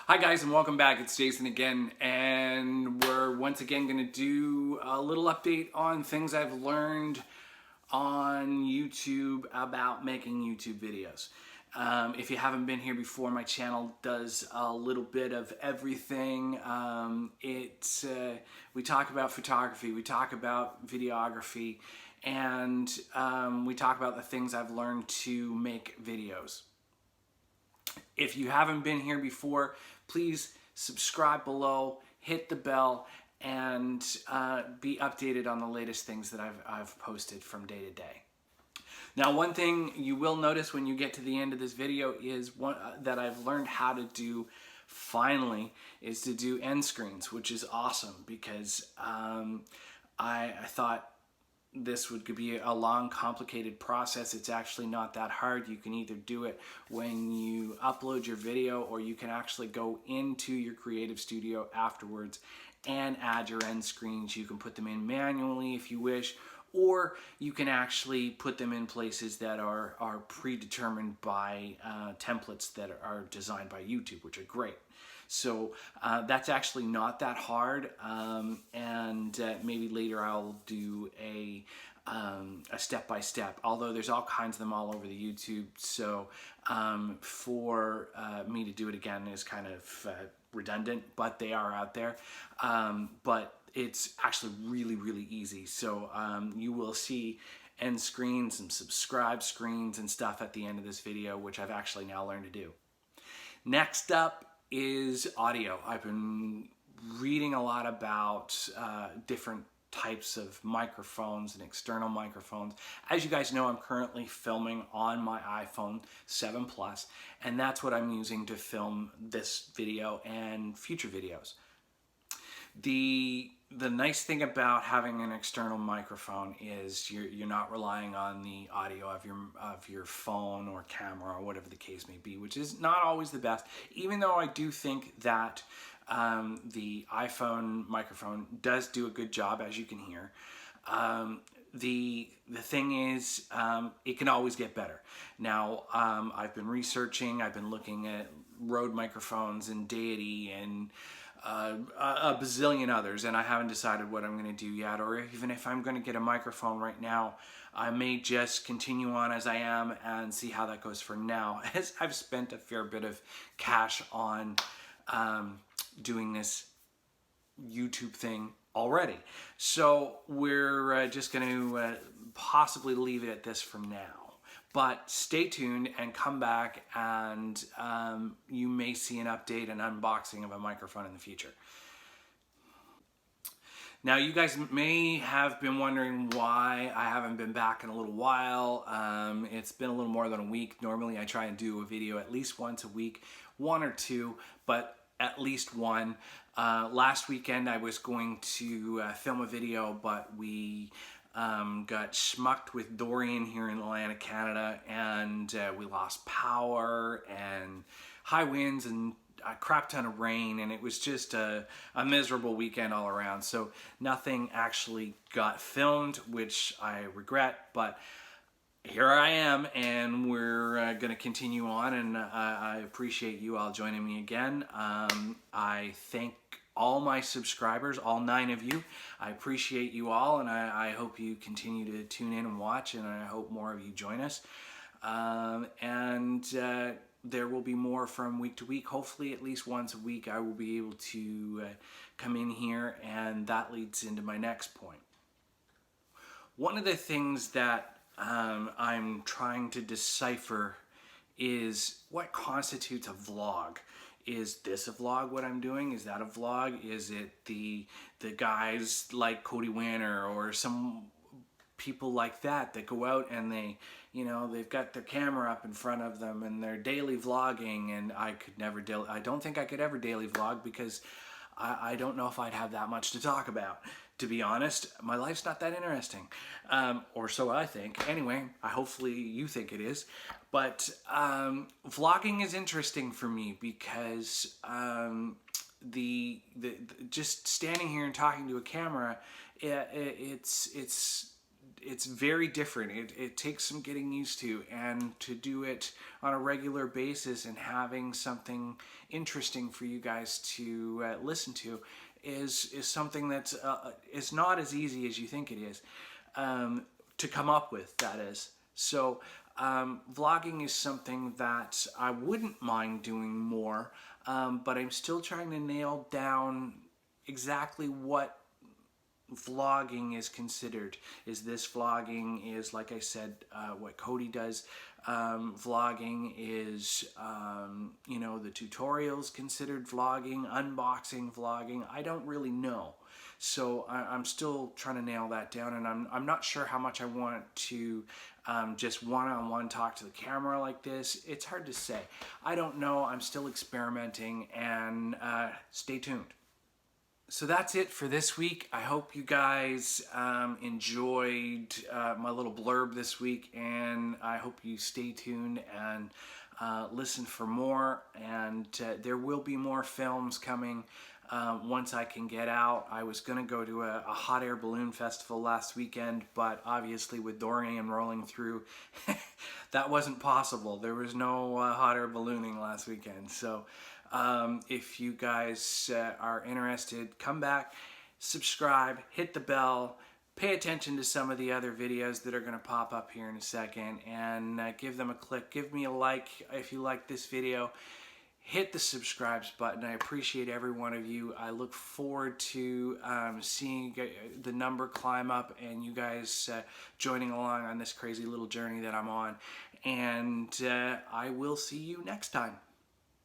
Hi guys, and welcome back. It's Jason again, and we're once again going to do a little update on things I've learned on YouTube about making YouTube videos. If you haven't been here before, my channel does a little bit of everything. We talk about photography, we talk about videography, and we talk about the things I've learned to make videos. If you haven't been here before, please subscribe below, hit the bell, and be updated on the latest things that I've posted from day to day. Now, one thing you will notice when you get to the end of this video is that I've learned how to do finally is to do end screens, which is awesome because I thought this would be a long, complicated process. It's actually not that hard. You can either do it when you upload your video, or you can actually go into your creative studio afterwards and add your end screens. You can put them in manually if you wish, or you can actually put them in places that are predetermined by templates that are designed by YouTube, which are great. So that's actually not that hard, and maybe later I'll do a step-by-step, although there's all kinds of them all over the YouTube, so for me to do it again is kind of redundant, but they are out there. But it's actually really easy, so you will see end screens and subscribe screens and stuff at the end of this video, which I've actually now learned to do. Next up is audio. I've been reading a lot about different types of microphones and external microphones. As you guys know, I'm currently filming on my iPhone 7 Plus, and that's what I'm using to film this video and future videos. The nice thing about having an external microphone is you're not relying on the audio of your phone or camera or whatever the case may be, which is not always the best, even though I do think that the iPhone microphone does do a good job, as you can hear. The thing is, it can always get better. Now, I've been researching, I've been looking at Rode microphones and Deity and a bazillion others, and I haven't decided what I'm going to do yet, or even if I'm going to get a microphone right now. I may just continue on as I am and see how that goes for now, as I've spent a fair bit of cash on doing this YouTube thing already. So we're just going to possibly leave it at this from now. But stay tuned and come back, and you may see an update and unboxing of a microphone in the future. Now, you guys may have been wondering why I haven't been back in a little while. It's been a little more than a week. Normally I try and do a video at least once a week, one or two, but at least one. Last weekend I was going to film a video, but we got schmucked with Dorian here in Atlantic, Canada, and we lost power and high winds and a crap ton of rain, and it was just a miserable weekend all around. So nothing actually got filmed, which I regret, but here I am, and we're going to continue on, and I appreciate you all joining me again. I thank all my subscribers, all 9 of you. I appreciate you all, and I hope you continue to tune in and watch, and I hope more of you join us. There will be more from week to week. Hopefully at least once a week I will be able to come in here, and that leads into my next point. One of the things that I'm trying to decipher is what constitutes a vlog. Is this a vlog, what I'm doing? Is that a vlog? Is it the guys like Cody Wanner or some people like that go out and they've got their camera up in front of them and they're daily vlogging, and I don't think I could ever daily vlog because I don't know if I'd have that much to talk about. To be honest, my life's not that interesting, or so I think. Anyway, hopefully you think it is. But vlogging is interesting for me because just standing here and talking to a camera, it's it's very different. It takes some getting used to, and to do it on a regular basis and having something interesting for you guys to listen to is something that's is not as easy as you think it is to come up with, that is. So vlogging is something that I wouldn't mind doing more, but I'm still trying to nail down exactly what vlogging is considered. Is this vlogging? Is, like I said, what Cody does. Vlogging is, you know, the tutorials considered vlogging, unboxing vlogging. I don't really know. So I'm still trying to nail that down, and I'm not sure how much I want to just one-on-one talk to the camera like this. It's hard to say. I don't know. I'm still experimenting, and stay tuned. So that's it for this week. I hope you guys enjoyed my little blurb this week, and I hope you stay tuned and listen for more. And there will be more films coming once I can get out. I was going to go to a hot air balloon festival last weekend, but obviously with Dorian rolling through, that wasn't possible. There was no hot air ballooning last weekend. So if you guys are interested, come back, subscribe, hit the bell, pay attention to some of the other videos that are going to pop up here in a second, and give them a click. Give me a like if you like this video. Hit the subscribe button. I appreciate every one of you. I look forward to seeing the number climb up and you guys joining along on this crazy little journey that I'm on. And I will see you next time.